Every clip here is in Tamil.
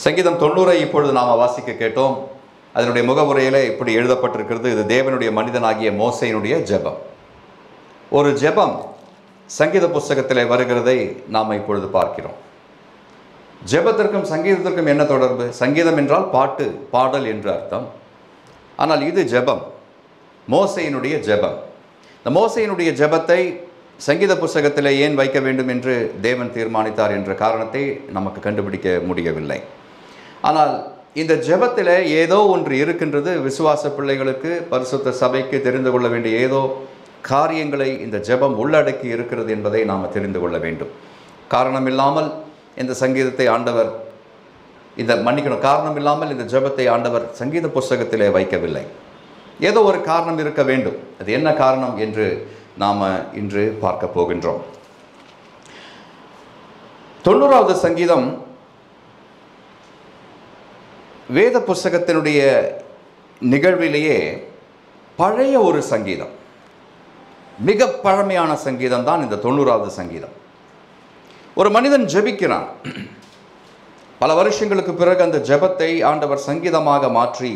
சங்கீதம் 90 இப்பொழுது நாம் வாசிக்க கேட்டோம். அதனுடைய முகவுரையிலே இப்படி எழுதப்பட்டிருக்கிறது, இது தேவனுடைய மனிதனாகிய மோசேயினுடைய ஜெபம். ஒரு ஜெபம் சங்கீத புஸ்தகத்திலே வருகிறதை நாம் இப்பொழுது பார்க்கிறோம். ஜெபத்திற்கும் சங்கீதத்திற்கும் என்ன தொடர்பு? சங்கீதம் என்றால் பாட்டு, பாடல் என்று அர்த்தம். ஆனால் இது ஜெபம், மோசேயினுடைய ஜெபம். இந்த மோசேயினுடைய ஜெபத்தை சங்கீத புஸ்தகத்தில் ஏன் வைக்க வேண்டும் என்று தேவன் தீர்மானித்தார் என்ற காரணத்தை நமக்கு கண்டுபிடிக்க முடியவில்லை. ஆனால் இந்த ஜெபத்தில் ஏதோ ஒன்று இருக்கின்றது. விசுவாச பிள்ளைகளுக்கு, பரிசுத்த சபைக்கு தெரிந்து கொள்ள வேண்டிய ஏதோ காரியங்களை இந்த ஜெபம் உள்ளடக்கி இருக்கிறது என்பதை நாம் தெரிந்து கொள்ள வேண்டும். காரணமில்லாமல் இந்த சங்கீதத்தை ஆண்டவர் காரணமில்லாமல் இந்த ஜெபத்தை ஆண்டவர் சங்கீத புஸ்தகத்திலே வைக்கவில்லை. ஏதோ ஒரு காரணம் இருக்க வேண்டும். அது என்ன காரணம் என்று நாம் இன்று பார்க்க போகின்றோம். 90வது சங்கீதம் வேத புஸ்தகத்தினுடைய நிகழ்விலேயே பழைய ஒரு சங்கீதம், மிக பழமையான சங்கீதம் தான் இந்த 90வது சங்கீதம். ஒரு மனிதன் ஜெபிக்கிறான். பல வருஷங்களுக்கு பிறகு அந்த ஜெபத்தை ஆண்டவர் சங்கீதமாக மாற்றி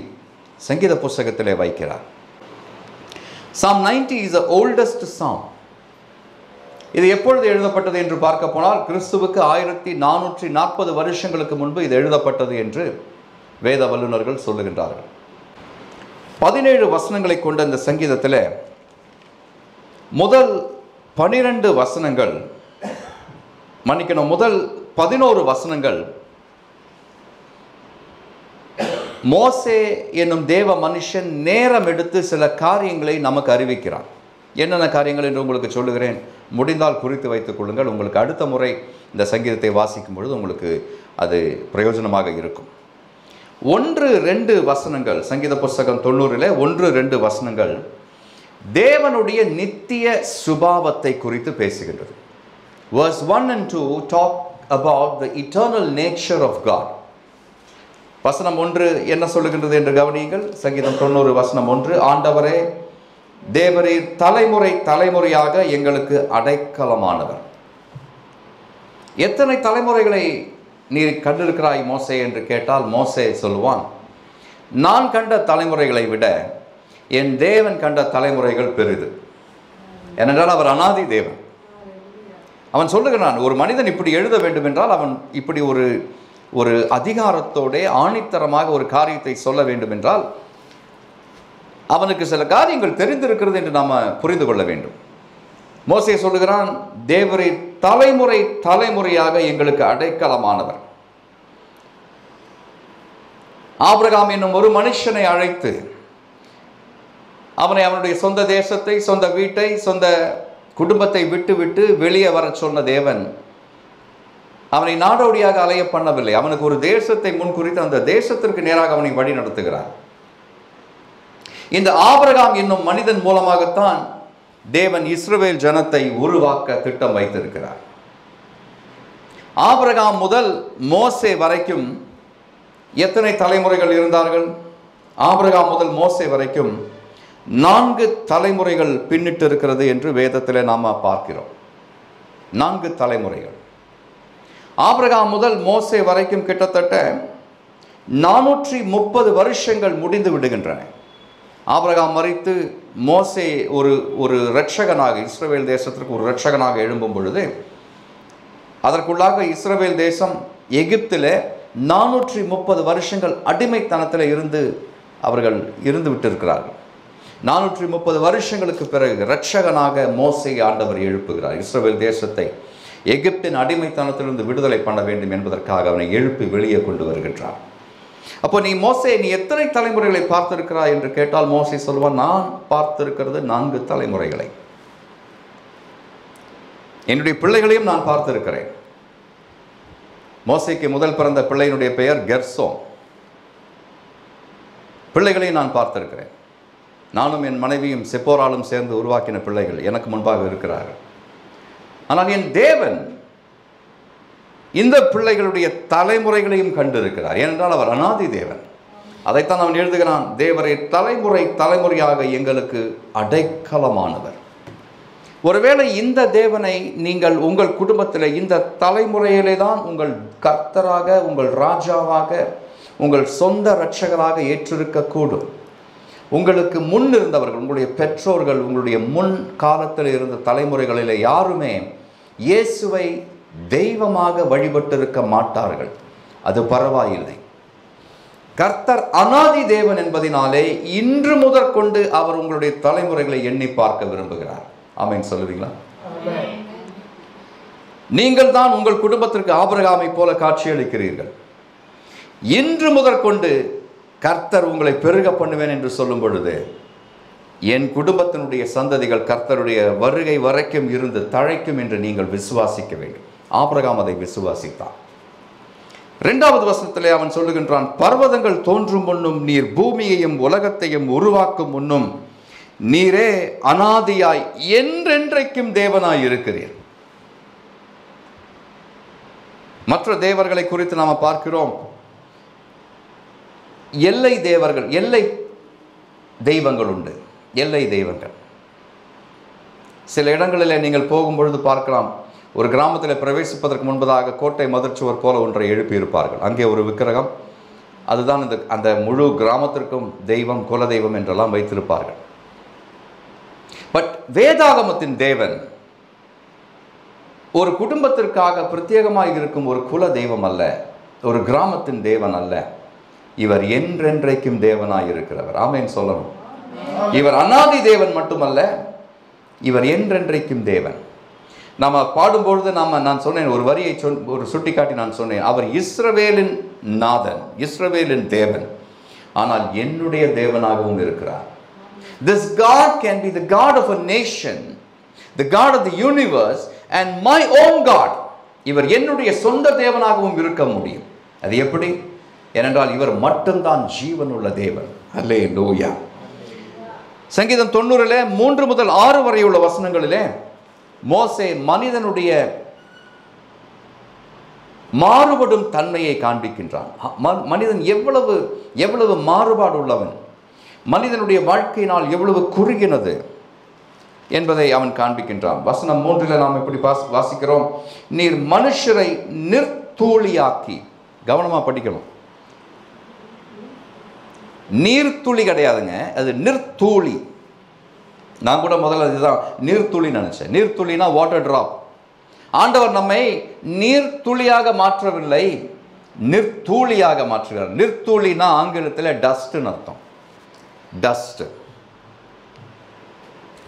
சங்கீத புஸ்தகத்திலே வைக்கிறார். Psalm 90 is the oldest psalm. இது எப்பொழுது எழுதப்பட்டது என்று பார்க்க போனால் கிறிஸ்துவுக்கு 1440 வருஷங்களுக்கு முன்பு இது எழுதப்பட்டது என்று வேத வல்லுநர்கள் சொல்லுகின்றார்கள். 17 வசனங்களை கொண்ட இந்த சங்கீதத்தில் முதல் 11 வசனங்கள், முதல் 11 வசனங்கள் மோசே என்னும் தேவ மனுஷன் நேரம் எடுத்து சில காரியங்களை நமக்கு அறிவிக்கிறான். என்னென்ன காரியங்கள் என்று உங்களுக்கு சொல்லுகிறேன். முடிந்தால் குறித்து வைத்துக் கொள்ளுங்கள். உங்களுக்கு அடுத்த முறை இந்த சங்கீதத்தை வாசிக்கும் பொழுது உங்களுக்கு அது பிரயோஜனமாக இருக்கும். 1-2 வசனங்கள், சங்கீத புஸ்தகம் 90 1-2 வசனங்கள் தேவனுடைய நித்திய சுபாவத்தை குறித்து பேசுகின்றது. Verse 1 and 2 talk about the eternal nature of God. வசனம் 1 என்ன சொல்லுகின்றது என்று கவனியுங்கள். சங்கீதம் 90 வசனம் 1, ஆண்டவரே தேவரே தலைமுறை தலைமுறையாக எங்களுக்கு அடைக்கலமானவர். எத்தனை தலைமுறைகளை நீ கண்டிருக்கிறாய் மோசே என்று கேட்டால் மோசே சொல்லுவான், நான் கண்ட தலைமுறைகளை விட என் தேவன் கண்ட தலைமுறைகள் பெரிது. ஏனென்றால் அவர் அனாதி தேவன். அவன் சொல்லுகிறான், ஒரு மனிதன் இப்படி எழுத வேண்டும் என்றால் அவன் இப்படி ஒரு அதிகாரத்தோட ஆணித்தரமாக ஒரு காரியத்தை சொல்ல வேண்டும் என்றால் அவனுக்கு சில காரியங்கள் தெரிந்திருக்கிறது என்று நாம் புரிந்து கொள்ள வேண்டும். மோசே சொல்லுகிறான், தேவரே தலைமுறை தலைமுறையாக எங்களுக்கு அடைக்கலமானவர். ஆபிரகாம் என்னும் ஒரு மனுஷனை அழைத்து அவனை அவனுடைய சொந்த தேசத்தை, சொந்த வீட்டை, சொந்த குடும்பத்தை விட்டு வெளியே வர சொன்ன தேவன் அவனை நாடோடியாக அலைய பண்ணவில்லை. அவனுக்கு ஒரு தேசத்தை முன்குறித்து அந்த தேசத்திற்கு நேராக அவனை வழி நடத்துகிறார். இந்த ஆபிரகாம் என்னும் மனிதன் மூலமாகத்தான் தேவன் இஸ்ரவேல் ஜனத்தை உருவாக்க திட்டம் வைத்திருக்கிறார். ஆபிரகாம் முதல் மோசே வரைக்கும் எத்தனை தலைமுறைகள் இருந்தார்கள்? ஆபிரகாம் முதல் மோசே வரைக்கும் 4 தலைமுறைகள் பின்னிட்டு இருக்கிறது என்று வேதத்தில் நாம் பார்க்கிறோம். 4 தலைமுறைகள். ஆபிரகாம் முதல் மோசே வரைக்கும் கிட்டத்தட்ட 430 வருஷங்கள் முடிந்து விடுகின்றன. ஆபிரகாம் மரித்து மோசே ஒரு இரட்சகனாக, இஸ்ரவேல் தேசத்திற்கு ஒரு இரட்சகனாக எழும்பும் பொழுது அதற்குள்ளாக இஸ்ரவேல் தேசம் எகிப்தில் 430 வருஷங்கள் அடிமைத்தனத்தில் அவர்கள் இருந்து விட்டிருக்கிறார்கள். 430 வருஷங்களுக்கு பிறகு இரட்சகனாக மோசே ஆண்டவர் எழுப்புகிறார். இஸ்ரவேல் தேசத்தை எகிப்தின் அடிமைத்தனத்திலிருந்து விடுதலை பண்ண வேண்டும் என்பதற்காக அவனை எழுப்பி வெளியே கொண்டு வருகின்றார். அப்போ நீ எத்தனை தலைமுறைகளை பார்த்திருக்கிறாய் என்று கேட்டால் மோசே சொல்வான், நான் பார்த்திருக்கிறது 4 தலைமுறைகளை. என்னுடைய பிள்ளைகளையும் நான் பார்த்திருக்கிறேன். மோசேக்கு முதல் பிறந்த பிள்ளையினுடைய பெயர் கெர்சோம். பிள்ளைகளையும் நான் பார்த்திருக்கிறேன். நானும் என் மனைவியும் செப்போராலும் சேர்ந்து உருவாக்கின பிள்ளைகள் எனக்கு முன்பாக இருக்கிறார்கள். ஆனால் என் தேவன் இந்த பிள்ளைகளுடைய தலைமுறைகளையும் கண்டிருக்கிறார். ஏனென்றால் அவர் அனாதி தேவன். அதைத்தான் அவன் எழுதுகிறான், தேவரை தலைமுறை தலைமுறையாக எங்களுக்கு அடைக்கலமானவர். ஒருவேளை இந்த தேவனை நீங்கள் உங்கள் குடும்பத்தில் இந்த தலைமுறையிலே தான் உங்கள் கர்த்தராக, உங்கள் ராஜாவாக, உங்கள் சொந்த இரட்சகராக ஏற்றிருக்கக்கூடும். உங்களுக்கு முன் இருந்தவர்கள், உங்களுடைய பெற்றோர்கள், உங்களுடைய முன் காலத்தில் இருந்த தலைமுறைகளில் யாருமே இயேசுவை தெய்வமாக வழிபட்டிருக்க மாட்டார்கள். அது பரவாயில்லை. கர்த்தர் அநாதி தேவன் என்பதினாலே இன்று முதற்கொண்டு அவர் உங்களுடைய தலைமுறைகளை எண்ணி பார்க்க விரும்புகிறார். ஆமென் சொல்லுவீங்களா? நீங்கள் தான் உங்கள் குடும்பத்திற்கு ஆபிரகாமை போல காட்சியளிக்கிறீர்கள். இன்று முதற்கொண்டு கர்த்தர் உங்களை பெருக பண்ணுவேன் என்று சொல்லும் பொழுது, என் குடும்பத்தினுடைய சந்ததிகள் கர்த்தருடைய வருகை வரைக்கும் இருந்து தழைக்கும் என்று நீங்கள் விசுவாசிக்க வேண்டும். ஆபிரகாம் அதை விசுவாசித்தான். 2வது வசனத்திலே அவன் சொல்லுகின்றான், பர்வதங்கள் தோன்றும் முன்னும் நீர் பூமியையும் உலகத்தையும் உருவாக்கும் முன்னும் நீரே அநாதியாய் என்றென்றைக்கும் தேவனாய் இருக்கிறீர். மற்ற தேவர்களை குறித்து நாம் பார்க்கிறோம். எல்லை தேவர்கள், எல்லை தெய்வங்கள் உண்டு. எல்லை தெய்வங்கள் சில இடங்களில் நீங்கள் போகும்பொழுது பார்க்கலாம். ஒரு கிராமத்தில் பிரவேசிப்பதற்கு முன்பதாக கோட்டை மதிர்ச்சுவர் போல ஒன்றை எழுப்பி இருப்பார்கள். அங்கே ஒரு விக்கிரகம், அதுதான் அந்த முழு கிராமத்திற்கும் தெய்வம், குல தெய்வம் என்றெல்லாம் வைத்திருப்பார்கள். பட் வேதாகமத்தின் தேவன் ஒரு குடும்பத்திற்காக பிரத்யேகமாக இருக்கும் ஒரு குல தெய்வம் அல்ல, ஒரு கிராமத்தின் தேவன் அல்ல. இவர் என்றென்றைக்கும் தேவனாய் இருக்கிறவர். ஆமென் சொல்லணும். இவர் அநாதி தேவன் மட்டுமல்ல, இவர் என்றென்றைக்கும் தேவன். நாம் பாடும்பொழுது நான் சொன்னேன், ஒரு வரியை ஒரு சுட்டிக்காட்டி நான் சொன்னேன், அவர் இஸ்ரவேலின் நாதன், இஸ்ரவேலின் தேவன், ஆனால் என்னுடைய தேவனாகவும் இருக்கிறார். This God can be the God of a nation, the God of the universe and my own God. இவர் என்னுடைய சொந்த தேவனாகவும் இருக்க முடியும். அது எப்படி? ஏனென்றால் இவர் மட்டும்தான் ஜீவனுள்ள தேவன். அல்லேலூயா. சங்கீதம் 90 3 முதல் 6 வரை உள்ள வசனங்களிலே மோசே மனிதனுடைய மாறுபடும் தன்மையை காண்பிக்கின்றான். மனிதன் எவ்வளவு மாறுபாடு உள்ளவன், மனிதனுடைய வாழ்க்கையினால் எவ்வளவு குறுகினது என்பதை அவன் காண்பிக்கின்றான். வசனம் 3 நாம் இப்படி வாசிக்கிறோம், நீர் மனுஷரை நிர்த்தூளியாக்கி. கவனமா படிக்கணும். நீர்த்துளி கிடையாதுங்க, அது நிர்த்தூளி. நான் கூட முதல்ல இதுதான் நீர்த்துளி நினைச்சேன். நீர்த்துளினா வாட்டர் டிராப். ஆண்டவர் நம்மை நீர்த்துளியாக மாற்றவில்லை, நிர்த்தூளியாக மாற்றுகிறார். நிர்த்தூளினா ஆங்கிலத்தில் டஸ்ட்னு அர்த்தம். டஸ்ட்.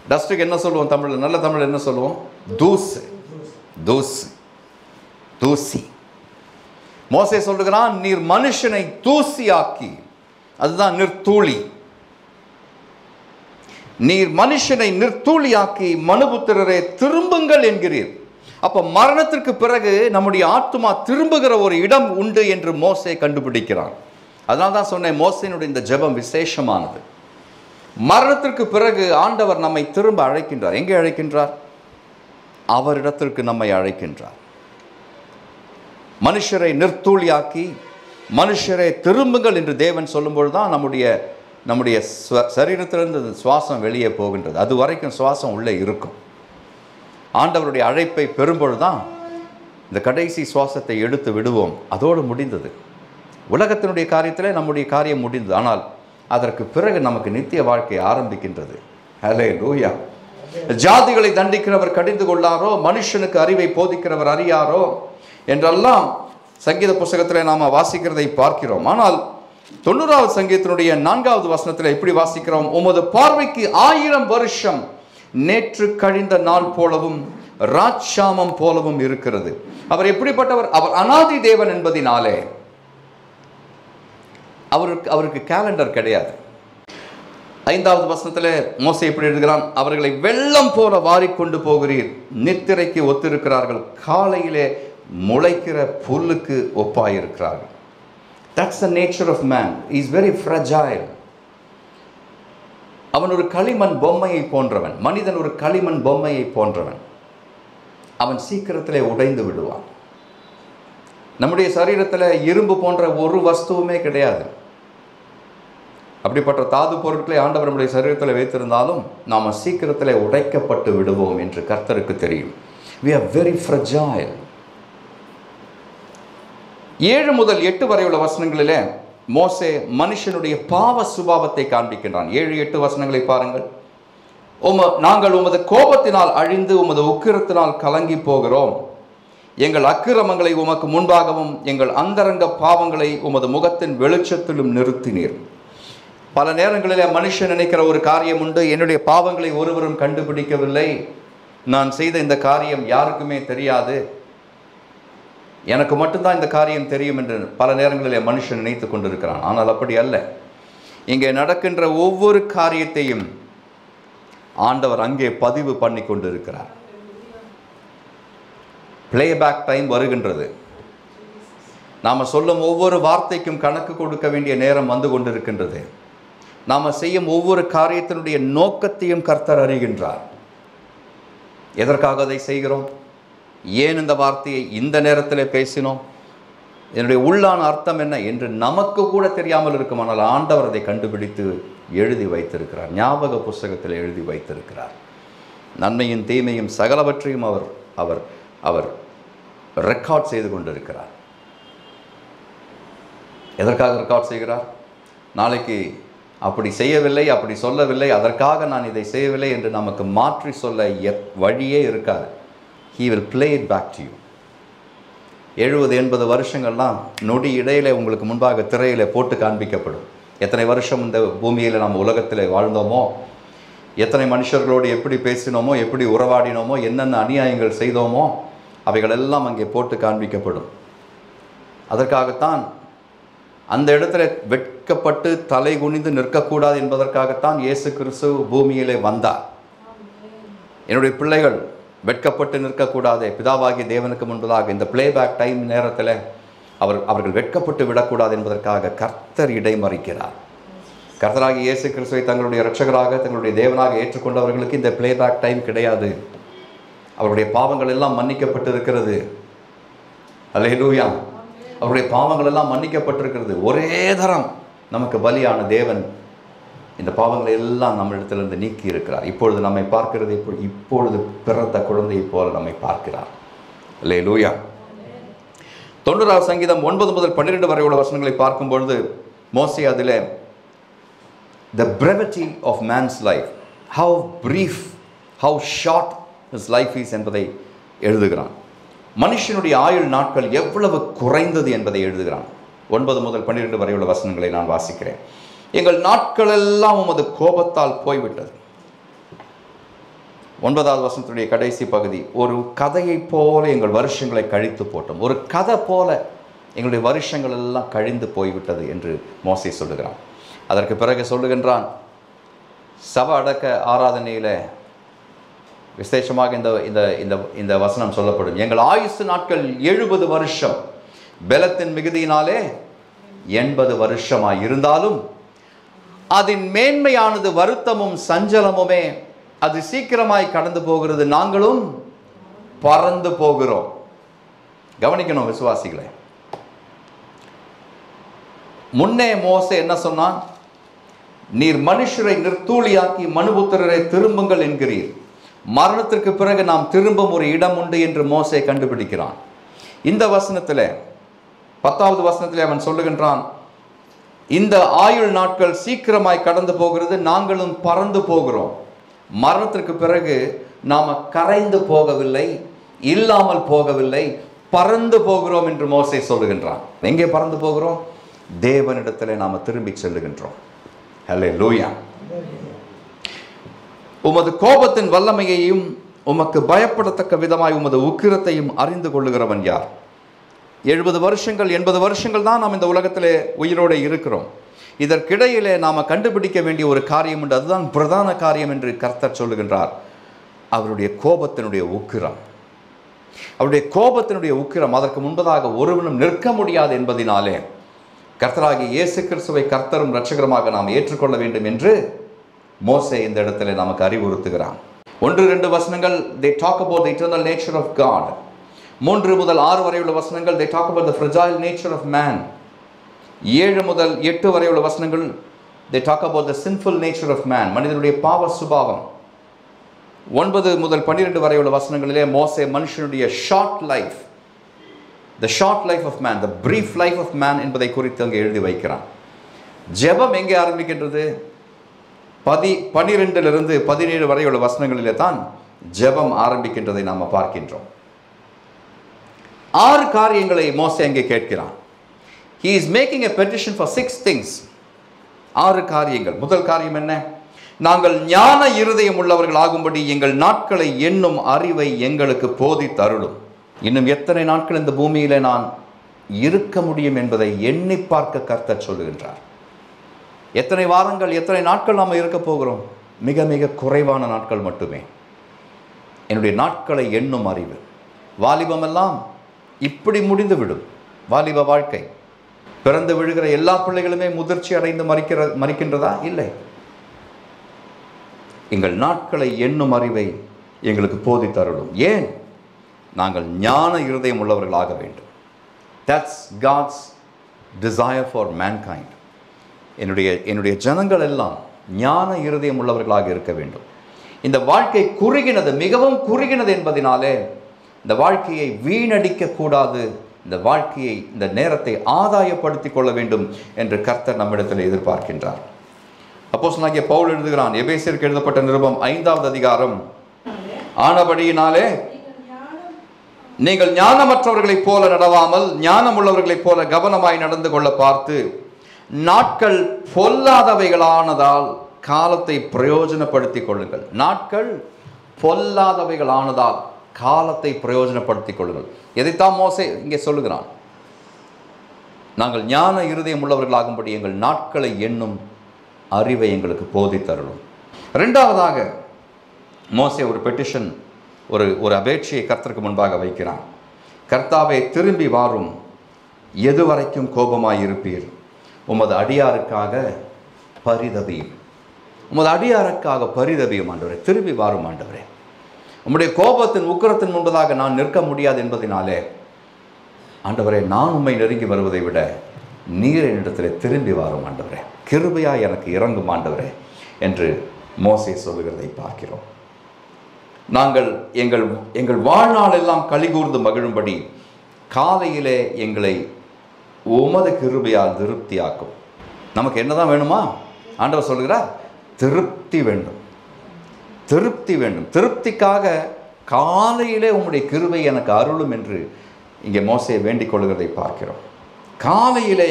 டஸ்ட்டுக்கு என்ன சொல்லுவோம் தமிழில்? நல்ல தமிழ் என்ன சொல்லுவோம்? தூசு. தூசு, தூசி. மோசே சொல்லுகிறான், நீர் மனுஷனை தூசியாக்கி. அதுதான் நிர்த்தூளி. நீர் மனுஷனை நிர்த்தூளியாக்கி மனுபுத்திரரே திரும்புங்கள் என்கிறீர். அப்ப மரணத்திற்கு பிறகு நம்முடைய ஆத்துமா திரும்புகிற ஒரு இடம் உண்டு என்று மோசே கண்டுபிடிக்கிறான். அதனால தான் சொன்னேன், மோசேனுடைய இந்த ஜெபம் விசேஷமானது. மரணத்திற்கு பிறகு ஆண்டவர் நம்மை திரும்ப அழைக்கின்றார். எங்கே அழைக்கின்றார்? அவரிடத்திற்கு நம்மை அழைக்கின்றார். மனுஷரை நிர்த்தூளியாக்கி மனுஷரை திரும்புங்கள் என்று தேவன் சொல்லும்போது தான் நம்முடைய சரீரத்திலிருந்து சுவாசம் வெளியே போகின்றது. அது வரைக்கும் சுவாசம் உள்ளே இருக்கும். ஆண்டவருடைய அழைப்பை பெறும்பொழுது தான் இந்த கடைசி சுவாசத்தை எடுத்து விடுவோம். அதோடு முடிந்தது. உலகத்தினுடைய காரியத்திலே நம்முடைய காரியம் முடிந்தது. ஆனால் அதற்கு பிறகு நமக்கு நித்திய வாழ்க்கை ஆரம்பிக்கின்றது. ஹல்லேலூயா. ஜாதிகளை தண்டிக்கிறவர் கடிந்து கொள்ளாரோ, மனுஷனுக்கு அறிவை போதிக்கிறவர் அறியாரோ என்றெல்லாம் சங்கீத புஸ்தகத்தில் நாம் வாசிக்கிறதை பார்க்கிறோம். ஆனால் 90வது சங்கீதத்தினுடைய 4வது வசனத்தில் இப்படி வாசிக்கிறோம், உமது பார்வைக்கு 1000 வருஷம் நேற்று கழிந்த நாள் போலவும் ராட்சாமம் போலவும் இருக்கிறது. அவர் எப்படிப்பட்டவர்? அவர் அநாதி தேவன் என்பதினாலே அவருக்கு கேலண்டர் கிடையாது. 5வது வசனத்தில் மோசே எப்படி எழுதுகிறான், அவர்களை வெள்ளம் போல வாரிக்கொண்டு போகிறீர், நித்திரைக்கு ஒத்திருக்கிறார்கள், காலையிலே முளைக்கிற புல்லுக்கு ஒப்பாயிருக்கிறார்கள். That's the nature of man. He is very fragile. அவன் ஒரு களிமண் பொம்மையை போன்றவன். மனிதன் ஒரு களிமண் பொம்மையை போன்றவன். அவன் சீக்கிரத்திலே உடைந்து விடுவான். நம்முடைய சரீரத்தில் இரும்பு போன்ற ஒரு வஸ்துவுமே கிடையாது. அப்படிப்பட்ட தாது பொருட்களை ஆண்டவர் நம்முடைய சரீரத்தில் வைத்திருந்தாலும் நாம் சீக்கிரத்தில் உடைக்கப்பட்டு விடுவோம் என்று கர்த்தருக்கு தெரியும். we are very fragile. 7 முதல் 8 வரை உள்ள வசனங்களிலே மோசே மனுஷனுடைய பாவ சுபாவத்தை காண்பிக்கின்றான். 7-8 வசனங்களை பாருங்கள். நாங்கள் உமது கோபத்தினால் அழிந்து உமது உக்கிரத்தினால் கலங்கி போகிறோம். எங்கள் அக்கிரமங்களை உமக்கு முன்பாகவும் எங்கள் அந்தரங்க பாவங்களை உமது முகத்தின் வெளிச்சத்திலும் நிறுத்தினீர். பல நேரங்களிலே மனுஷன் நினைக்கிற ஒரு காரியம் உண்டு, என்னுடைய பாவங்களை ஒருவரும் கண்டுபிடிக்கவில்லை, நான் செய்த இந்த காரியம் யாருக்குமே தெரியாது, எனக்கு மட்டும்தான் இந்த காரியம் தெரியும் என்று பல நேரங்களிலே மனுஷன் நினைத்து கொண்டிருக்கிறான். ஆனால் அப்படி அல்ல. இங்கே நடக்கின்ற ஒவ்வொரு காரியத்தையும் ஆண்டவர் அங்கே பதிவு பண்ணி கொண்டிருக்கிறார். பிளேபேக் டைம் வருகின்றது. நாம் சொல்லும் ஒவ்வொரு வார்த்தைக்கும் கணக்கு கொடுக்க வேண்டிய நேரம் வந்து கொண்டிருக்கின்றது. நாம் செய்யும் ஒவ்வொரு காரியத்தினுடைய நோக்கத்தையும் கர்த்தர் அறிகின்றார். எதற்காக அதை செய்கிறோம், ஏன் இந்த வார்த்தையை இந்த நேரத்தில் பேசினோம், என்னுடைய உள்ளான அர்த்தம் என்ன என்று நமக்கு கூட தெரியாமல் இருக்கும். ஆனால் ஆண்டவர் அதை கண்டுபிடித்து எழுதி வைத்திருக்கிறார். ஞாபக புஸ்தகத்தில் எழுதி வைத்திருக்கிறார். நன்மையும் தீமையும் சகலவற்றையும் அவர் அவர் அவர் ரெக்கார்ட் செய்து கொண்டிருக்கிறார். எதற்காக ரெக்கார்ட் செய்கிறார்? நாளைக்கு அப்படி செய்யவில்லை, அப்படி சொல்லவில்லை, அதற்காக நான் இதை செய்யவில்லை என்று நமக்கு மாற்றி சொல்ல வழியே இருக்காது. He will play it back to you. 70-80 வருஷங்கள்லாம் நொடி இடையிலே உங்களுக்கு முன்பாக திரையிலே போட்டு காண்பிக்கப்படும். எத்தனை வருஷம் இந்த பூமியில் நாம் உலகத்தில் வாழ்ந்தோமோ, எத்தனை மனுஷர்களோடு எப்படி பேசினோமோ, எப்படி உறவாடினோமோ, என்னென்ன அநியாயங்கள் செய்தோமோ, அவைகளெல்லாம் அங்கே போட்டு காண்பிக்கப்படும். அதற்காகத்தான் அந்த இடத்துல வெட்கப்பட்டு தலை குனிந்து நிற்கக்கூடாது என்பதற்காகத்தான் இயேசு கிறிஸ்து பூமியிலே வந்தார். என்னுடைய பிள்ளைகள் வெட்கப்பட்டு நிற்கக்கூடாது, பிதாவாகிய தேவனுக்கு முன்பதாக இந்த பிளேபேக் டைம் நேரத்தில் அவர்கள் வெட்கப்பட்டு விடக்கூடாது என்பதற்காக கர்த்தர் இடைமறிக்கிறார். கர்த்தராகிய இயேசு கிறிஸ்துவை தங்களுடைய இரட்சகராக தங்களுடைய தேவனாக ஏற்றுக்கொண்டவர்களுக்கு இந்த பிளேபேக் டைம் கிடையாது. அவருடைய பாவங்கள் எல்லாம் மன்னிக்கப்பட்டு இருக்கிறது. அல்லேலூயா. அவருடைய பாவங்கள் எல்லாம் மன்னிக்கப்பட்டிருக்கிறது. ஒரே தரம் நமக்கு பலியான தேவன் இந்த பாவங்களை எல்லாம் நம்மிடத்திலிருந்து நீக்கி இருக்கிறார். இப்பொழுது நம்மை பார்க்கிறது இப்பொழுது பிறந்த குழந்தையை போல நம்மை பார்க்கிறார். அல்லேலூயா. 90 சங்கீதம் 9 முதல் 12 வரை உள்ள வசனங்களை பார்க்கும் பொழுது மோசே அதிலே the brevity of man's life, how brief, how short his life is என்பதை எழுதுகிறான். மனுஷனுடைய ஆயுள் நாட்கள் எவ்வளவு குறைந்தது என்பதை எழுதுகிறான். 9 முதல் 12 வரை உள்ள வசனங்களை நான் வாசிக்கிறேன். எங்கள் நாட்கள் எல்லாம் உமது கோபத்தால் போய்விட்டது. 9வது வசனத்துடைய கடைசி பகுதி, ஒரு கதையை போல எங்கள் வருஷங்களை கழித்து போட்டோம். ஒரு கதை போல எங்களுடைய வருஷங்கள் எல்லாம் கழிந்து போய்விட்டது என்று மோசே சொல்லுகிறான். அதற்கு பிறகு சொல்லுகின்றான், சபை அடக்க ஆராதனையில் விசேஷமாக இந்த இந்த இந்த இந்த வசனம் சொல்லப்படும். எங்கள் ஆயுசு நாட்கள் 70 வருஷம், பலத்தின் மிகுதியினாலே 80 வருஷமாய் இருந்தாலும் அதன் மேன்மையானது வருத்தமும் சஞ்சலமுமே, அது சீக்கிரமாய் கடந்து போகிறது, நாங்களும் பறந்து போகிறோம். கவனிக்கணும் விசுவாசிகளை. முன்னே மோசே என்ன சொன்னான்? நீர் மனுஷரை நிர்த்தூளியாக்கி மனுபுத்திரரை திரும்புங்கள் என்கிறீர். மரணத்திற்கு பிறகு நாம் திரும்பும் ஒரு இடம் உண்டு என்று மோசே கண்டுபிடிக்கிறான். இந்த வசனத்தில் 10வது வசனத்தில் அவன் சொல்லுகின்றான், இந்த ஆயுள் நாட்கள் சீக்கிரமாய் கடந்து போகிறது, நாங்களும் பறந்து போகிறோம். மரணத்திற்கு பிறகு நாம் கரைந்து போகவில்லை, இல்லாமல் போகவில்லை, பறந்து போகிறோம் என்று மோசே சொல்லுகின்றான். எங்கே பறந்து போகிறோம்? தேவனிடத்தில் நாம் திரும்பி செல்லுகின்றோம். ஹல்லேலூயா. உமது கோபத்தின் வல்லமையையும் உமக்கு பயப்படத்தக்க விதமாய் உமது உக்கிரத்தையும் அறிந்து கொள்ளுகிறவன் யார்? 70 வருஷங்கள் 80 வருஷங்கள் தான் நாம் இந்த உலகத்திலே உயிரோடு இருக்கிறோம். இதற்கிடையிலே நாம் கண்டுபிடிக்க வேண்டிய ஒரு காரியம் உண்டு. அதுதான் பிரதான காரியம் என்று கர்த்தர் சொல்லுகின்றார். அவருடைய கோபத்தினுடைய உக்கிரம். அவருடைய கோபத்தினுடைய உக்கிரம் அதற்கு முன்பதாக ஒருவனும் நிற்க முடியாது என்பதினாலே கர்த்தராகிய இயேசு கிறிஸ்துவை கர்த்தரும் இரட்சகருமாக நாம் ஏற்றுக்கொள்ள வேண்டும் என்று மோசே இந்த இடத்துல நமக்கு அறிவுறுத்துகிறான். 1-2 வசனங்கள் they talk about the eternal nature of God. 3 முதல் 6 வரை உள்ள வசனங்கள் they talk about the fragile nature of man. 7 முதல் 8 வரை உள்ள வசனங்கள் they talk about the sinful nature of man, மனிதனுடைய பாவ சுபாவம். 9 முதல் 12 வரை உள்ள வசனங்களிலே மோசே மனுஷனுடைய short life, the short life of man, the brief life of man என்பதை குறித்து அங்கே எழுதி வைக்கிறான். ஜெபம் எங்கே ஆரம்பிக்கின்றது? 12 17 வரை உள்ள வசனங்களிலே தான் ஜெபம் ஆரம்பிக்கின்றதை நாம் பார்க்கின்றோம். 6 காரியங்களை மோசே அங்கே கேட்கிறான். He is making a petition for 6 things. 6 காரியங்கள். முதல் காரியம் என்ன? நாங்கள் ஞான இருதயம் உள்ளவர்கள் ஆகும்படி எங்கள் நாட்களை எண்ணும் அறிவை எங்களுக்கு போதித்தருளும். இன்னும் எத்தனை நாட்கள் இந்த பூமியிலே நான் இருக்க முடியும் என்பதை எண்ணி பார்க்க கர்த்தர் சொல்லுகின்றார். எத்தனை வாரங்கள், எத்தனை நாட்கள் நாம் இருக்க போகிறோம்? மிக மிக குறைவான நாட்கள் மட்டுமே. என்னுடைய நாட்களை எண்ணும் அறிவு. வாலிபமெல்லாம் இப்படி முடிந்துவிடும். வாலிப வாழ்க்கை, பிறந்து விழுகிற எல்லா பிள்ளைகளுமே முதிர்ச்சி அடைந்து மறிக்கின்றதா? இல்லை. எங்கள் நாட்களை எண்ணும் அறிவை எங்களுக்கு போதித்தருளும். ஏன்? நாங்கள் ஞான இருதயம் உள்ளவர்களாக வேண்டும். That's God's desire for mankind. என்னுடைய ஜனங்கள் எல்லாம் ஞான இருதயம் உள்ளவர்களாக இருக்க வேண்டும். இந்த வாழ்க்கை குறுகினது, மிகவும் குறுகினது என்பதினாலே இந்த வாழ்க்கையை வீணடிக்க கூடாது. இந்த வாழ்க்கையை, இந்த நேரத்தை ஆதாயப்படுத்திக் கொள்ள வேண்டும் என்று கர்த்தர் நம்மிடத்தில் எதிர்பார்க்கின்றார். அப்போஸ்தலனாகிய பவுல் எழுதுகிறான், எபேசியருக்கு எழுதப்பட்ட நிருபம் 5வது அதிகாரம், ஆனபடியினாலே நீங்கள் ஞானமற்றவர்களைப் போல நடவாமல் ஞானம் உள்ளவர்களைப் போல கவனமாய் நடந்து கொள்ள பார்த்து நாட்கள் பொல்லாதவைகளானதால் காலத்தை பிரயோஜனப்படுத்திக் கொள்ளுங்கள். நாட்கள் பொல்லாதவைகளானதால் காலத்தை பிரயோஜனப்படுத்திக் கொள்ளுங்கள். எதைத்தான் மோசே இங்கே சொல்லுகிறான்? நாங்கள் ஞான இருதயம் உள்ளவர்களாகும்படி எங்கள் நாட்களை எண்ணும் அறிவை எங்களுக்கு போதித்தருளும். 2வதாக மோசே ஒரு பெட்டிஷன், ஒரு அபேட்சையை கர்த்தருக்கு முன்பாக வைக்கிறான். கர்த்தாவே, திரும்பி வாரும், எதுவரைக்கும் கோபமாயிருப்பீர்? உமது அடியாருக்காக பரிதபியும். உமது அடியாருக்காக பரிதபியும் ஆண்டவரே. திரும்பி வாரும் ஆண்டவரே. உம்முடைய கோபத்தின் உக்கிரத்தின் முன்பதாக நான் நிற்க முடியாது என்பதினாலே ஆண்டவரே, நான் உம்மை நெருங்கி வருவதை விட நீர் என்னிடத்திலே திரும்பி வாரும் ஆண்டவரே. கிருபையாய் எனக்கு இறங்கும் ஆண்டவரே என்று மோசே சொல்லுகிறதை பார்க்கிறோம். நாங்கள் எங்கள் வாழ்நாள் எல்லாம் கலிகூர்ந்து மகிழும்படி காலையிலே எங்களை உமது கிருபையால் திருப்தியாக்கும். நமக்கு என்னதான் வேணுமா? ஆண்டவர் சொல்லுகிறார், திருப்தி வேண்டும், திருப்தி வேண்டும். திருப்திக்காக காலையிலே உம்முடைய கிருபை எனக்கு அருளும் என்று இங்கே மோசே வேண்டிக் கொள்கிறதை பார்க்கிறோம். காலையிலே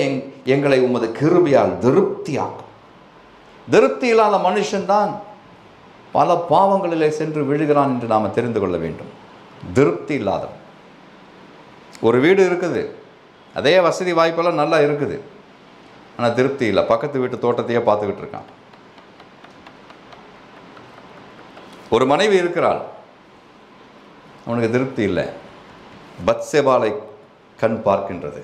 எங்களை உமது கிருபையால் திருப்தியாக்கும். திருப்தி இல்லாத மனுஷன்தான் பல பாவங்களிலே சென்று விழுகிறான் என்று நாம் தெரிந்து கொள்ள வேண்டும். திருப்தி இல்லாதவன். ஒரு வீடு இருக்குது, அதே வசதி வாய்ப்பெல்லாம் நல்லா இருக்குது, ஆனால் திருப்தி இல்லை. பக்கத்து வீட்டு தோட்டத்தையே பார்த்துக்கிட்டு இருக்கான். ஒரு மனைவி இருக்கிறாள், அவனுக்கு திருப்தி இல்லை. பத்சேபாலை கண் பார்க்கின்றது,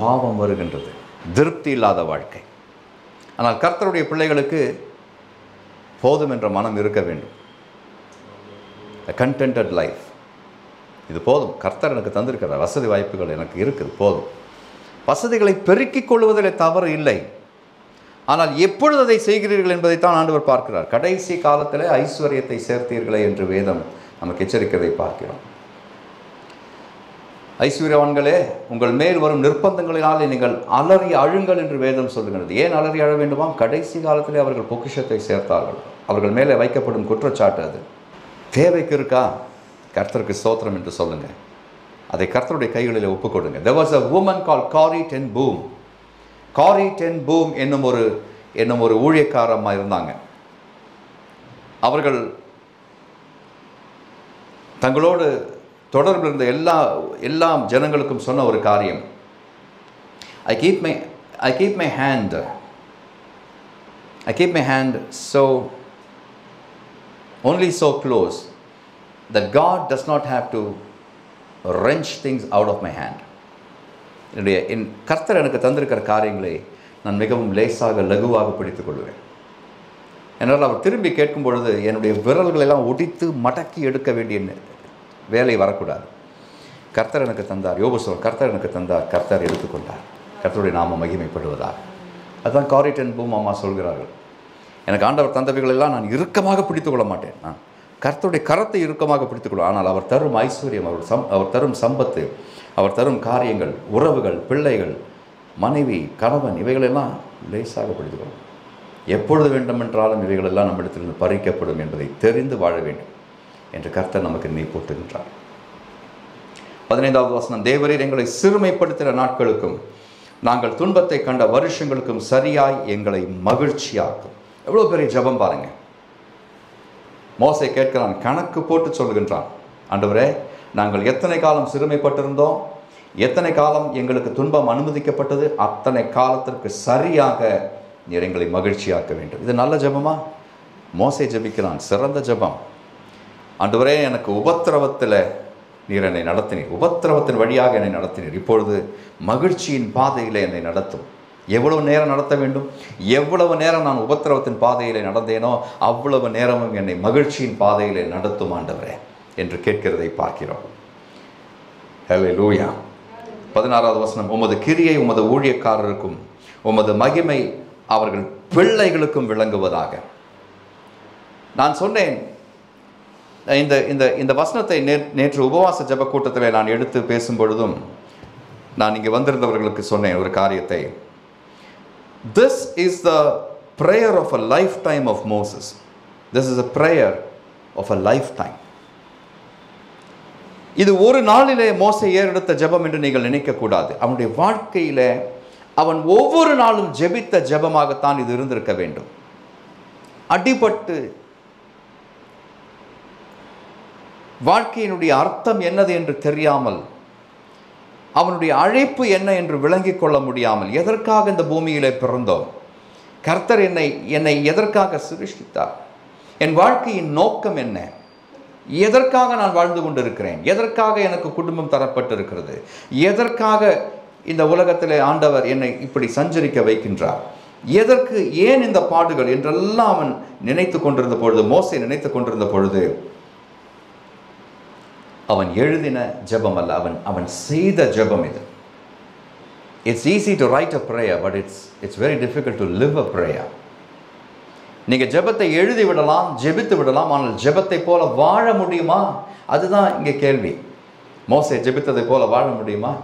பாவம் வருகின்றது. திருப்தி இல்லாத வாழ்க்கை. ஆனால் கர்த்தருடைய பிள்ளைகளுக்கு போதும் என்ற மனம் இருக்க வேண்டும். Contented life. இது போதும், கர்த்தர் எனக்கு தந்திருக்கிறார், வசதி வாய்ப்புகள் எனக்கு இருக்குது, போதும். வசதிகளை பெருக்கிக் கொள்வதிலே தவறு இல்லை. ஆனால் எப்பொழுது அதை செய்கிறீர்கள் என்பதைத்தான் ஆண்டவர் பார்க்கிறார். கடைசி காலத்தில் ஐஸ்வர்யத்தை சேர்த்தீர்களே என்று வேதம் நமக்கு எச்சரிக்கிறதை பார்க்கிறோம். ஐஸ்வர்யவான்களே, உங்கள் மேல் வரும் நிர்பந்தங்களினாலே நீங்கள் அலறி அழுங்கள் என்று வேதம் சொல்லுகிறது. ஏன் அலறி அழ வேண்டுமாம்? கடைசி காலத்திலே அவர்கள் பொக்கிஷத்தை சேர்த்தார்கள். அவர்கள் மேலே வைக்கப்படும் குற்றச்சாட்டு அது. தேவைக்கு இருக்கா? கர்த்தருக்கு ஸ்தோத்திரம் என்று சொல்லுங்கள். அதை கர்த்தருடைய கைகளில் ஒப்புக் கொடுங்க. There was a woman called Corrie ten Boom. Corrie ten Boom என்னும் ஒரு ஊழியக்காரமாக இருந்தாங்க. அவர்கள் தங்களோடு தொடர்பில் இருந்த எல்லா ஜனங்களுக்கும் சொன்ன ஒரு காரியம், I keep my hand only so close that God does not have to wrench things out of my hand. என் கர்த்தர் எனக்கு தந்திருக்கிற காரியங்களை நான் மிகவும் லேசாக லகுவாக பிடித்துக் கொள்வேன். என்னால் அவர் திரும்பி கேட்கும் பொழுது என்னுடைய விரல்களெல்லாம் ஒடித்து மடக்கி எடுக்க வேண்டிய வேலை வரக்கூடாது. கர்த்தர் எனக்கு தந்தார். யோபு சொல், கர்த்தர் எனக்கு தந்தார், கர்த்தர் எடுத்துக்கொண்டார். கர்த்தருடைய நாமம் மகிமைப்படுவதாக. அதுதான் காரிட்டன் பூம் அம்மா சொல்கிறார்கள். எனக்கு ஆண்டவர் தந்தவைகளெல்லாம் நான் இறுக்கமாக பிடித்து கொள்ள மாட்டேன். நான் கர்த்தருடைய கரத்தை இறுக்கமாக பிடித்துக்கொள்ளும். ஆனால் அவர் தரும் ஐஸ்வர்யம், அவர் தரும் சம்பத்து, அவர் தரும் காரியங்கள், உறவுகள், பிள்ளைகள், மனைவி, கணவன், இவைகளெல்லாம் லேசாக பிடித்துக்கொள்ளும். எப்பொழுது வேண்டுமென்றாலும் இவைகளெல்லாம் நம்மிடத்திலிருந்து பறிக்கப்படும் என்பதை தெரிந்து வாழ வேண்டும் என்று கர்த்தர் நமக்கு நீ போட்டுகின்றார். 15வது வசனம், தேவரீர் எங்களை சிறுமைப்படுத்தின நாட்களுக்கும் நாங்கள் துன்பத்தை கண்ட வருஷங்களுக்கும் சரியாய் எங்களை மகிழ்ச்சியாக்கும். எவ்வளோ பெரிய ஜெபம் பாருங்க. மோசே கேட்கிறான், கணக்கு போட்டு சொல்லுகின்றான், ஆண்டவரே நாங்கள் எத்தனை காலம் சிறுமைப்பட்டிருந்தோம், எத்தனை காலம் எங்களுக்கு துன்பம் அனுமதிக்கப்பட்டது, அத்தனை காலத்திற்கு சரியாக நீர் எங்களை மகிழ்ச்சியாக்க வேண்டும். இது நல்ல ஜெபமா? மோசே ஜெபிக்கிறான், சிறந்த ஜெபம். ஆண்டவரே எனக்கு உபத்திரவத்தில் நீர் என்னை நடத்தினீர், உபத்திரவத்தின் வழியாக என்னை நடத்தினீர், இப்பொழுது மகிழ்ச்சியின் பாதையில் என்னை நடத்தும். எவ்வளவு நேரம் நடத்த வேண்டும்? எவ்வளவு நேரம் நான் உபத்திரவத்தின் பாதையிலே நடந்தேனோ அவ்வளவு நேரமும் என்னை மகிழ்ச்சியின் பாதையிலே நடத்தும் ஆண்டவரே என்று கேட்கிறதை பார்க்கிறோம். ஹல்லேலூயா. 16வது வசனம், உமது கிரியை உமது ஊழியக்காரருக்கும் உமது மகிமை அவர்கள் பிள்ளைகளுக்கும் விளங்குவதாக. நான் சொன்னேன், இந்த இந்த இந்த வசனத்தை நேற்று உபவாச ஜெப கூட்டத்தில் நான் எடுத்து பேசும் பொழுதும் நான் இங்கே வந்திருந்தவர்களுக்கு சொன்னேன் ஒரு காரியத்தை. This is the prayer of a lifetime of Moses. This is a prayer of a lifetime. இது ஒரு நாளிலே மோசே ஏறெடுத்த ஜெபம் என்று நீங்கள் நினைக்கக்கூடாது. அவனுடைய வாழ்க்கையில அவன் ஒவ்வொரு நாளும் ஜெபித்த ஜெபமாகத்தான் இது இருந்திருக்க வேண்டும். அடிபட்டு வாழ்க்கையினுடைய அர்த்தம் என்னது என்று தெரியாமல், அவனுடைய அழைப்பு என்ன என்று விளங்கிக் கொள்ள முடியாமல், எதற்காக இந்த பூமியிலே பிறந்தோம், கர்த்தர் என்னை எதற்காக சிருஷ்டித்தார், என் வாழ்க்கையின் நோக்கம் என்ன, எதற்காக நான் வாழ்ந்து கொண்டிருக்கிறேன், எதற்காக எனக்கு குடும்பம் தரப்பட்டிருக்கிறது, எதற்காக இந்த உலகத்திலே ஆண்டவர் என்னை இப்படி சஞ்சரிக்க வைக்கின்றார், எதற்கு, ஏன் இந்த பாடுகள் என்றெல்லாம் அவன் நினைத்து கொண்டிருந்த பொழுது, மோசே நினைத்து கொண்டிருந்த பொழுது, அவன் எழுதின ஜெபம் அல்ல, அவன் செய்த ஜெபம் இது. It's easy to write a prayer, but it's very difficult to live a prayer. நீங்க ஜெபத்தை எழுதி விடலாம், ஜெபித்து விடலாம், ஆனால் ஜெபத்தை போல வாழ முடியுமா? அதுதான் இங்கே கேள்வி. மோசே ஜெபித்ததை போல வாழ முடியுமா?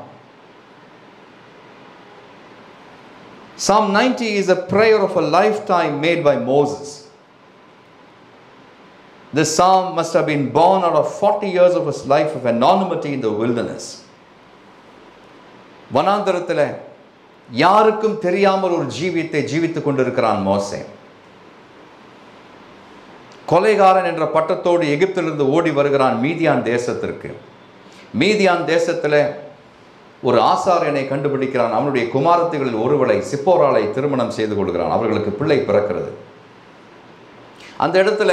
Psalm 90 is a prayer of a lifetime made by Moses. This psalm must have been born out of 40 years of his life of anonymity in the wilderness. வனாந்தரத்தில் யாருக்கும் தெரியாமல் ஒரு ஜீவியத்தை ஜீவித்துக் கொண்டிருக்கிறான் மோசே. கொலைகாரன் என்ற பட்டத்தோடு எகிப்திலிருந்து ஓடி வருகிறான் மீதியான் தேசத்திற்கு. மீதியான் தேசத்தில் ஒரு ஆசாரியனை கண்டுபிடிக்கிறான். அவனுடைய குமாரத்திகளில் ஒருவளை, சிப்போராளை திருமணம் செய்து கொள்கிறான். அவர்களுக்கு பிள்ளை பிறக்கிறது. அந்த இடத்துல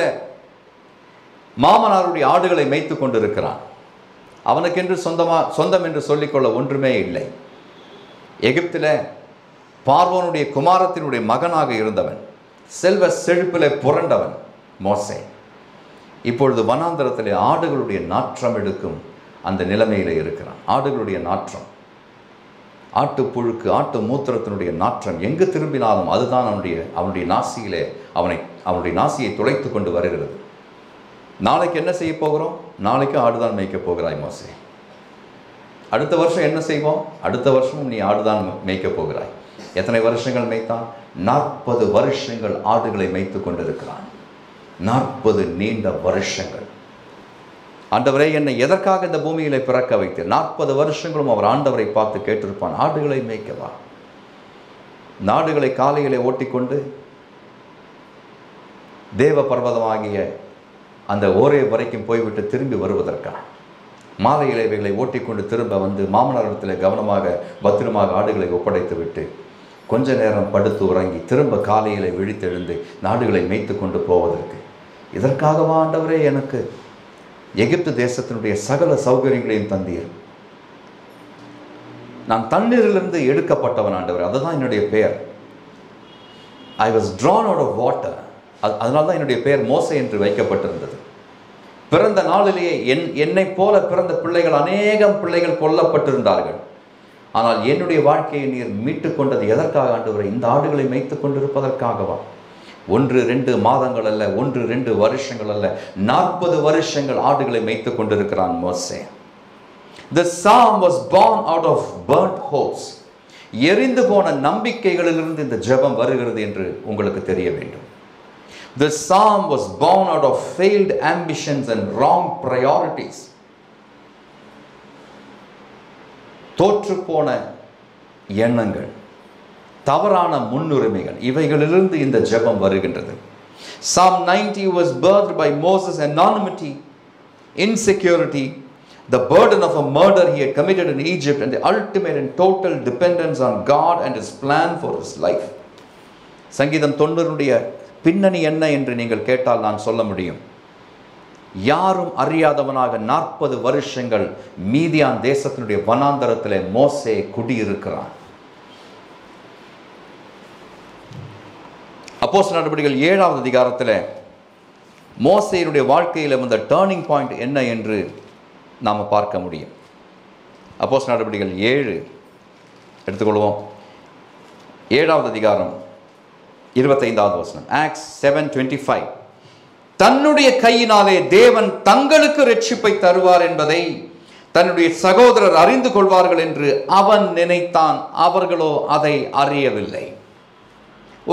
மாமனாருடைய ஆடுகளை மேய்த்து கொண்டிருக்கிறான். அவனுக்கென்று சொந்தம் என்று சொல்லிக்கொள்ள ஒன்றுமே இல்லை. எகிப்தில் பார்வோனுடைய குமாரத்தினுடைய மகனாக இருந்தவன், செல்வ செழிப்பிலே புரண்டவன் மோசே. இப்பொழுது வனாந்தரத்திலே ஆடுகளுடைய நாற்றம் எடுக்கும் அந்த நிலைமையில் இருக்கிறான். ஆடுகளுடைய நாற்றம், ஆட்டு புழுக்கு, ஆட்டு மூத்திரத்தினுடைய நாற்றம் எங்கு திரும்பினாலும் அதுதான் அவனுடைய நாசியிலே அவனுடைய நாசியை துளைத்து கொண்டு வருகிறது. நாளைக்கு என்ன செய்ய போகிறோம்? நாளைக்கு ஆடுதான் மேய்க்க போகிறாய் மோசே. அடுத்த வருஷம் என்ன செய்வோம்? அடுத்த வருஷமும் நீ ஆடுதான் மேய்க்க போகிறாய். எத்தனை வருஷங்கள் மேய்த்தான்? 40 வருஷங்கள் ஆடுகளை மேய்த்து கொண்டிருக்கிறான். 40 நீண்ட வருஷங்கள். ஆண்டவரே என்னை எதற்காக இந்த பூமியிலே பிறக்க வைத்து? 40 வருஷங்களும் அவர் ஆண்டவரை பார்த்து கேட்டிருப்பான், ஆடுகளை மேய்க்கவா? நாடுகளை காலையிலே ஓட்டிக்கொண்டு தேவ பர்வதமாகிய அந்த ஓரே வரைக்கும் போய்விட்டு திரும்பி வருவதற்காக மாலை இலைவைகளை ஓட்டிக்கொண்டு திரும்ப வந்து மாமனாரிடத்தில் கவனமாக பத்திரமாக ஆடுகளை ஒப்படைத்து விட்டு கொஞ்ச நேரம் படுத்து உறங்கி திரும்ப காலையிலே விழித்தெழுந்து நாடுகளை மேய்த்து கொண்டு போவதற்கு. இதற்காகவா ஆண்டவரே எனக்கு எகிப்து தேசத்தினுடைய சகல சௌகரியங்களையும் தந்தீர்? நான் தண்ணீரிலிருந்து எடுக்கப்பட்டவன் ஆண்டவர், அதுதான் என்னுடைய பெயர். I was drawn out of water. அதனால தான் என்னுடைய பெயர் மோசே என்று வைக்கப்பட்டிருந்தது. பிறந்த நாளிலேயே என்னை போல பிறந்த பிள்ளைகள், அநேகம் பிள்ளைகள் கொல்லப்பட்டிருந்தார்கள். ஆனால் என்னுடைய வாழ்க்கையை நீர் மீட்டு கொண்டது எதற்காக ஆண்டவரே? இந்த ஆடுகளை மேய்த்து கொண்டிருப்பதற்காகவா? 1-2 மாதங்கள் அல்ல, 1-2 வருஷங்கள் அல்ல, 40 வருஷங்கள் ஆடுகளை மேய்த்து கொண்டிருக்கிறான் மோசே. The psalm was born out of burnt hopes. எரிந்து போன நம்பிக்கைகளிலிருந்து இந்த ஜெபம் வருகிறது என்று உங்களுக்கு தெரிய வேண்டும். The psalm was born out of failed ambitions and wrong priorities. தோற்றுப்போன எண்ணங்கள், தவறான முன்னுரிமைகள், இவைகளிலிருந்து இந்த ஜெபம் வருகின்றது. Psalm 90 was birthed by Moses' anonymity, insecurity, the burden of a murder he had committed in Egypt, and the ultimate and total dependence on God and his plan for his life. சங்கீதம் 90 பின்னணி என்ன என்று நீங்கள் கேட்டால் நான் சொல்ல முடியும். யாரும் அறியாதவனாக 40 வருஷங்கள் மீதியான் தேசத்தினுடைய வனாந்தரத்திலே மோசே குடியிருக்கிறான். அப்போஸ்தலர் நடபடிகள் 7வது அதிகாரத்தில் மோசேயினுடைய வாழ்க்கையில் வந்த டர்னிங் பாயிண்ட் என்ன என்று நாம் பார்க்க முடியும். அப்போஸ்தலர் நடபடிகள் 7 எடுத்துக்கொள்வோம். 7வது அதிகாரம் 25வது வசனம். Acts 7:25. தன்னுடைய கையினாலே தேவன் தங்களுக்கு இரட்சிப்பை தருவார் என்பதை தன்னுடைய சகோதரர் அறிந்து கொள்வார்கள் என்று அவன் நினைத்தான். அவர்களோ அதை அறியவில்லை.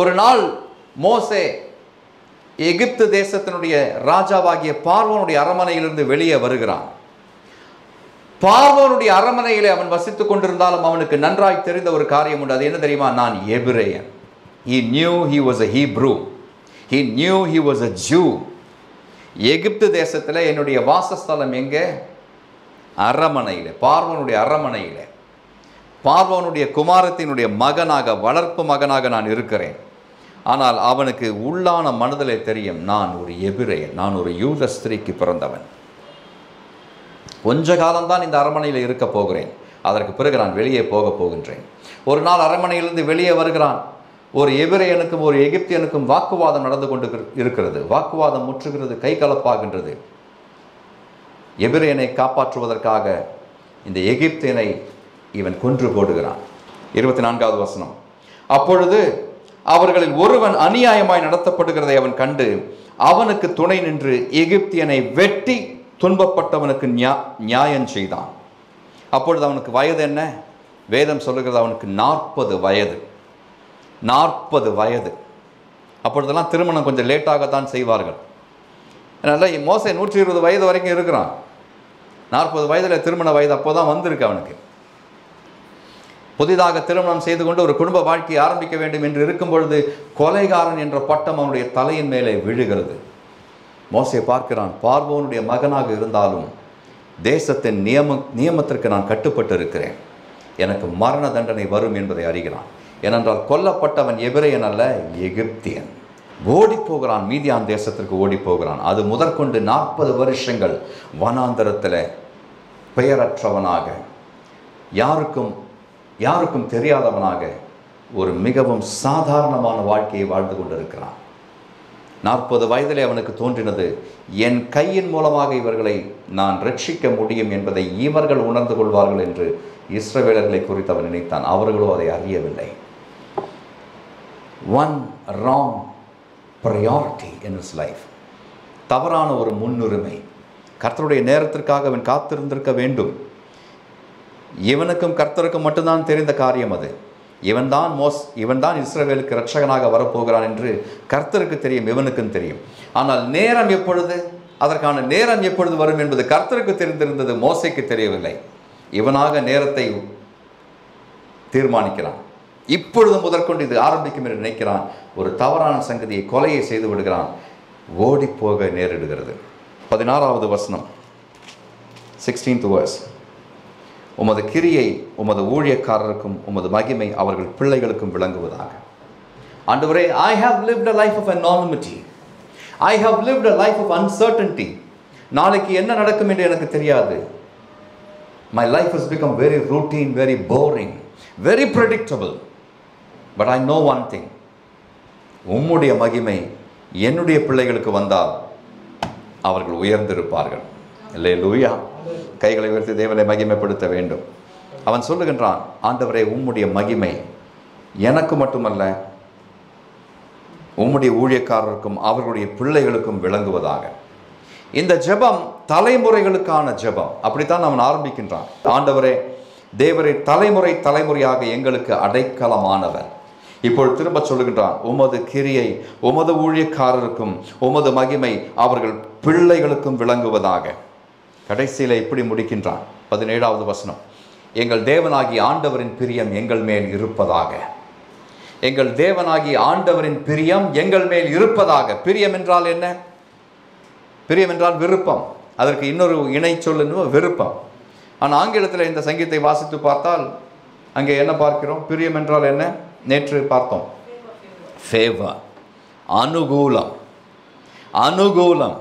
ஒரு நாள் மோசே எகிப்து தேசத்தினுடைய ராஜாவாகிய பார்வோனுடைய அரண்மனையிலிருந்து வெளியே வருகிறான். பார்வோனுடைய அரண்மனையிலே அவன் வசித்துக் கொண்டிருந்தாலும் அவனுக்கு நன்றாய் தெரிந்த ஒரு காரியம் உண்டு. அது என்ன தெரியுமா? நான் எபிரேயன். He knew he was a Hebrew. He knew he was a Jew. எகிப்து தேசத்தில் என்னுடைய வாசஸ்தலம் எங்கே? அரண்மனையில், பார்வோனுடைய அரண்மனையில். பார்வோனுடைய குமாரத்தினுடைய மகனாக, வளர்ப்பு மகனாக நான் இருக்கிறேன். ஆனால் அவனுக்கு உள்ளான மனதிலே தெரியும், நான் ஒரு எபிரேயன், நான் ஒரு யூத ஸ்திரீக்கு பிறந்தவன். கொஞ்ச காலம்தான் இந்த அரண்மனையில் இருக்க போகிறேன், அதற்கு பிறகு நான் வெளியே போக போகின்றேன். ஒரு நாள் அரண்மனையிலிருந்து வெளியே வருகிறான். ஒரு எபிரேயனுக்கும் ஒரு எகிப்தியனுக்கும் வாக்குவாதம் நடந்து கொண்டு இருக்கிறது. வாக்குவாதம் முற்றுகிறது, கை கலப்பாகின்றது. எபிரேயனை காப்பாற்றுவதற்காக இந்த எகிப்தியனை இவன் கொன்று போடுகிறான். 24வது வசனம். அப்பொழுது அவர்களில் ஒருவன் அநியாயமாய் நடத்தப்படுகிறதை அவன் கண்டு அவனுக்கு துணை நின்று எகிப்தியனை வெட்டி துன்பப்பட்டவனுக்கு நியாயம் செய்தான். அப்பொழுது அவனுக்கு வயது என்ன? வேதம் சொல்லுகிறது அவனுக்கு 40 வயது. 40 வயது. அப்பொழுதெல்லாம் திருமணம் கொஞ்சம் லேட்டாகத்தான் செய்வார்கள். அதனால் மோசே 120 வயது வரைக்கும் இருக்கிறான். 40 வயதில் திருமண வயது அப்போ தான் வந்திருக்கு அவனுக்கு. புதிதாக திருமணம் செய்து கொண்டு ஒரு குடும்ப வாழ்க்கையை ஆரம்பிக்க வேண்டும் என்று இருக்கும் பொழுது கொலைகாரன் என்ற பட்டம் அவனுடைய தலையின் மேலே விழுகிறது. மோசே பார்க்கிறான், பார்வோனுடைய மகனாக இருந்தாலும் தேசத்தின் நியமத்திற்கு நான் கட்டுப்பட்டு இருக்கிறேன், எனக்கு மரண தண்டனை வரும் என்பதை அறிகிறான். ஏனென்றால் கொல்லப்பட்டவன் எபிரேயன் அல்ல, எகிப்தியன். ஓடி போகிறான், மீதியான் தேசத்திற்கு ஓடி போகிறான். அது முதற்கொண்டு 40 வருஷங்கள் வனாந்தரத்தில் பெயரற்றவனாக, யாருக்கும் தெரியாதவனாக ஒரு மிகவும் சாதாரணமான வாழ்க்கையை வாழ்ந்து கொண்டிருக்கிறான். 40 வயதிலே அவனுக்கு தோன்றினது, என் கையின் மூலமாக இவர்களை நான் ரட்சிக்க முடியும் என்பதை இவர்கள் உணர்ந்து கொள்வார்கள் என்று இஸ்ரவேலர்களை குறித்து அவன் நினைத்தான். அவர்களோ அதை அறியவில்லை. One wrong priority in his life. தவறான ஒரு முன்னுரிமை. கர்த்தருடைய நேரத்திற்காக அவன் காத்திருந்திருக்க வேண்டும். இவனுக்கும் கர்த்தருக்கும் மட்டும்தான் தெரிந்த காரியம் அது. இவன்தான் இஸ்ரவேலுக்கு இரட்சகனாக வரப்போகிறான் என்று கர்த்தருக்கு தெரியும், இவனுக்கும் தெரியும். ஆனால் நேரம் எப்பொழுது, அதற்கான நேரம் எப்பொழுது வரும் என்பது கர்த்தருக்கு தெரிந்திருந்தது, மோசேக்கு தெரியவில்லை. இவனாக நேரத்தை தீர்மானிக்கிறான். இப்பொழுது முதற்கொண்டு இது ஆரம்பிக்கும் என்று நினைக்கிறான். ஒரு தவறான சங்கதியை, கொலையை செய்து விடுகிறான். ஓடி போக நேரிடுகிறது. 16வது வசனம், 16th verse. உமது கிரியை உமது ஊழியக்காரருக்கும் உமது மகிமை அவர்கள் பிள்ளைகளுக்கும் விளங்குவதாக. ஆண்டவரே, I have lived a life of anonymity. I have lived a life of uncertainty. நாளைக்கு என்ன நடக்கும் என்று எனக்கு தெரியாது. My life has become very routine, very boring, very predictable. But I know one thing. உம்முடைய மகிமை என்னுடைய பிள்ளைகளுக்கு வந்தால் அவர்கள் உயர்ந்திருப்பார்கள். அல்லேலூயா. கைகளை உயர்த்தி தேவனை மகிமைப்படுத்த வேண்டும். அவன் சொல்லுகின்றான், ஆண்டவரே, உம்முடைய மகிமை எனக்கு மட்டுமல்ல, உம்முடைய ஊழியக்காரருக்கும் அவர்களுடைய பிள்ளைகளுக்கும் விளங்குவதாக. இந்த ஜெபம் தலைமுறைகளுக்கான ஜெபம். அப்படித்தான் அவன் ஆரம்பிக்கின்றான். ஆண்டவரே, தேவரே, தலைமுறை தலைமுறையாக எங்களுக்கு அடைக்கலமானவர். இப்பொழுது திரும்ப சொல்லுகின்றான், உமது கிரியை உமது ஊழியக்காரருக்கும் உமது மகிமை அவர்கள் பிள்ளைகளுக்கும் விளங்குவதாக. கடைசியில் இப்படி முடிக்கின்றான், 17வது வசனம், எங்கள் தேவனாகிய ஆண்டவரின் பிரியம் எங்கள் மேல் இருப்பதாக. எங்கள் தேவனாகிய ஆண்டவரின் பிரியம் எங்கள் மேல் இருப்பதாக. பிரியம் என்றால் என்ன? பிரியம் என்றால் விருப்பம். அதற்கு இன்னொரு இணை சொல்லு விருப்பம். ஆனால் ஆங்கிலத்தில் இந்த சங்கீதத்தை வாசித்து பார்த்தால் அங்கே என்ன பார்க்கிறோம்? பிரியம் என்றால் என்ன? நேற்று பார்த்தோம், ஃபேவர், அனுகூலம். அனுகூலம்.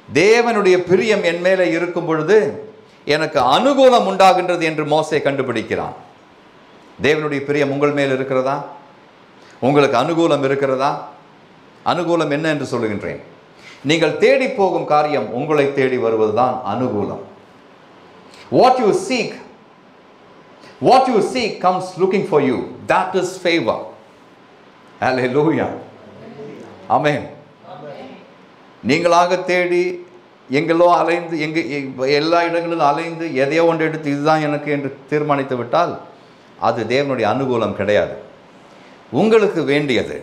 தேவனுடைய பிரியம் என் மேலே இருக்கும் பொழுது எனக்கு அனுகூலம் உண்டாகின்றது என்று மோசே கண்டுபிடிக்கிறான். தேவனுடைய பிரியம் உங்கள் மேல் இருக்கிறதா? உங்களுக்கு அனுகூலம் இருக்கிறதா? அனுகூலம் என்ன என்று சொல்லுகின்றேன். நீங்கள் தேடி போகும் காரியம் உங்களை தேடி வருவதுதான் அனுகூலம். What you seek comes looking for you. That is favor. Hallelujah. Amen. நீங்களாக தேடி எங்களோ அலைந்து எல்லா இடங்களிலும் அலைந்து எதையோ ஒன்று எடுத்து இதுதான் எனக்கு என்று தீர்மானித்து விட்டால் அது தேவனுடைய அனுகூலம் கிடையாது. உங்களுக்கு வேண்டியது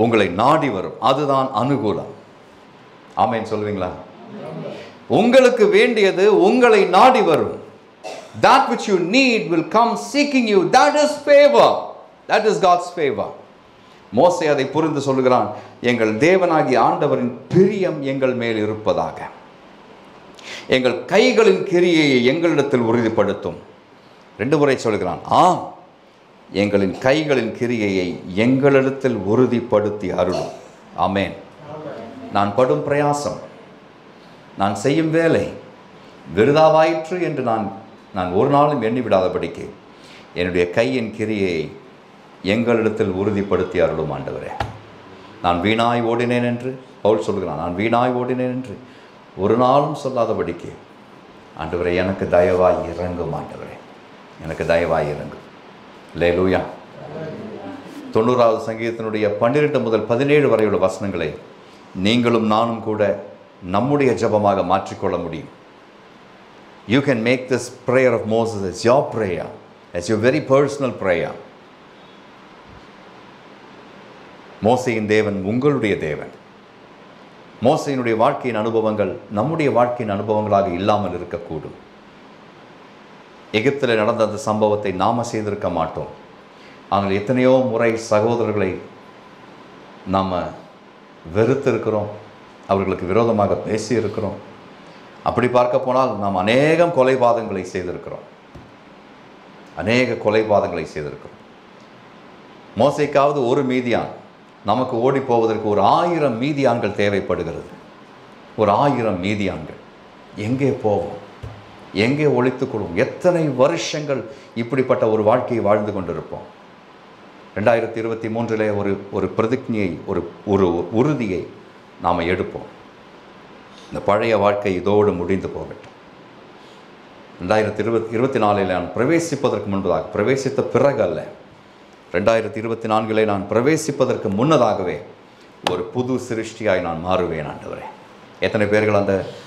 உங்களை நாடி வரும், அதுதான் அனுகூலம். ஆமென் சொல்வீங்களா? உங்களுக்கு வேண்டியது உங்களை நாடி வரும். That which you need will come seeking you. That is favor. That is God's favor. மோசே அதை புரிந்து சொல்லுகிறான், எங்கள் தேவனாகிய ஆண்டவரின் பிரியம் எங்கள் மேல் இருப்பதாக. எங்கள் கைகளின் கிரியையை எங்களிடத்தில் உறுதிப்படுத்தும். 2 முறை சொல்கிறான். ஆம், எங்களின் கைகளின் கிரியையை எங்களிடத்தில் உறுதிப்படுத்தி அருளும். ஆமென். நான் படும் பிரயாசம், நான் செய்யும் வேலை விருதாவாயிற்று என்று நான் ஒரு நாளும் எண்ணிவிடாதபடிக்கு என்னுடைய கையின் கிரியையை எங்களிடத்தில் உறுதிப்படுத்தி அருளும் ஆண்டவரே. நான் வீணாய் ஓடினேன் என்று பவுல் சொல்கிறான். நான் வீணாய் ஓடினேன் என்று ஒரு நாளும் சொல்லாதபடிக்கு ஆண்டவரே எனக்கு தயவாய் இறங்கும். ஆண்டவரே எனக்கு தயவாய் இறங்கும். அல்லேலூயா. 90வது சங்கீதத்தினுடைய 12 முதல் 17 வரையுள்ள வசனங்களை நீங்களும் நானும் கூட நம்முடைய ஜெபமாக மாற்றிக்கொள்ள முடியும். You can make this prayer of Moses as your prayer, as your very personal prayer. மோசேயின் தேவன் உங்களுடைய தேவன். மோசேயினுடைய வாழ்க்கையின் அனுபவங்கள் நம்முடைய வாழ்க்கையின் அனுபவங்களாக இல்லாமல் இருக்கக்கூடும். எகிப்தில் நடந்த அந்த சம்பவத்தை நாம் செய்திருக்க மாட்டோம். ஆனால் எத்தனையோ முறை சகோதரர்களை நாம் வெறுத்திருக்கிறோம், அவர்களுக்கு விரோதமாக பேசியிருக்கிறோம். அப்படி பார்க்க போனால் நாம் அநேகம் கொலைபாதங்களை செய்திருக்கிறோம். மோசேக்காவது ஒரு மீதியான், நமக்கு ஓடி போவதற்கு ஒரு 1000 மீதியான்கள் தேவைப்படுகிறது. ஒரு 1000 மீதியான்கள். எங்கே போவோம்? எங்கே ஒளித்துக்கொள்வோம்? எத்தனை வருஷங்கள் இப்படிப்பட்ட ஒரு வாழ்க்கையை வாழ்ந்து கொண்டிருப்போம். 2023 ஒரு பிரதிஜையை, ஒரு உறுதியை நாம் எடுப்போம். இந்த பழைய வாழ்க்கை இதோடு முடிந்து போகட்டும். 2024 நான் பிரவேசிப்பதற்கு முன்பதாக, பிரவேசித்த பிறகு அல்ல, 2024 நான் பிரவேசிப்பதற்கு முன்னதாகவே ஒரு புது சிருஷ்டியாய் நான் மாறுவேன் ஆண்டவரே. எத்தனை பேர்கள்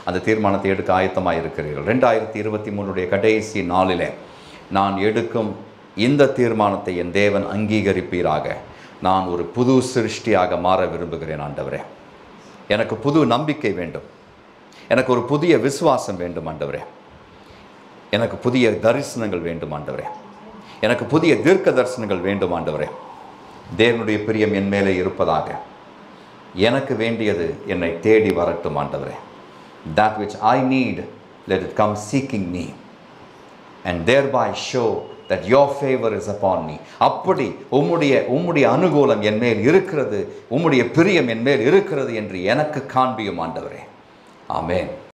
அந்த தீர்மானத்தை எடுக்க ஆயத்தமாக இருக்கிறீர்கள்? 2023 கடைசி நாளிலே நான் எடுக்கும் இந்த தீர்மானத்தை என் தேவன் அங்கீகரிப்பீராக. நான் ஒரு புது சிருஷ்டியாக மாற விரும்புகிறேன் ஆண்டவரே. எனக்கு புது நம்பிக்கை வேண்டும். எனக்கு ஒரு புதிய விசுவாசம் வேண்டும் ஆண்டவரே. எனக்கு புதிய தரிசனங்கள் வேண்டும் ஆண்டவரே. எனக்கு புதிய தீர்க்க தரிசனங்கள் வேண்டும் ஆண்டவரே. தேவனுடைய பிரியம் என் மேலே இருப்பதாக. எனக்கு வேண்டியது என்னை தேடி வரட்டும் ஆண்டவரே. That which I need, let it come seeking me and thereby show that your favor is upon me. அப்படி உம்முடைய அனுகூலம் என் மேல் இருக்கிறது, உம்முடைய பிரியம் என் மேல் இருக்கிறது என்று எனக்கு காண்பியும் ஆண்டவரே. ஆமென்.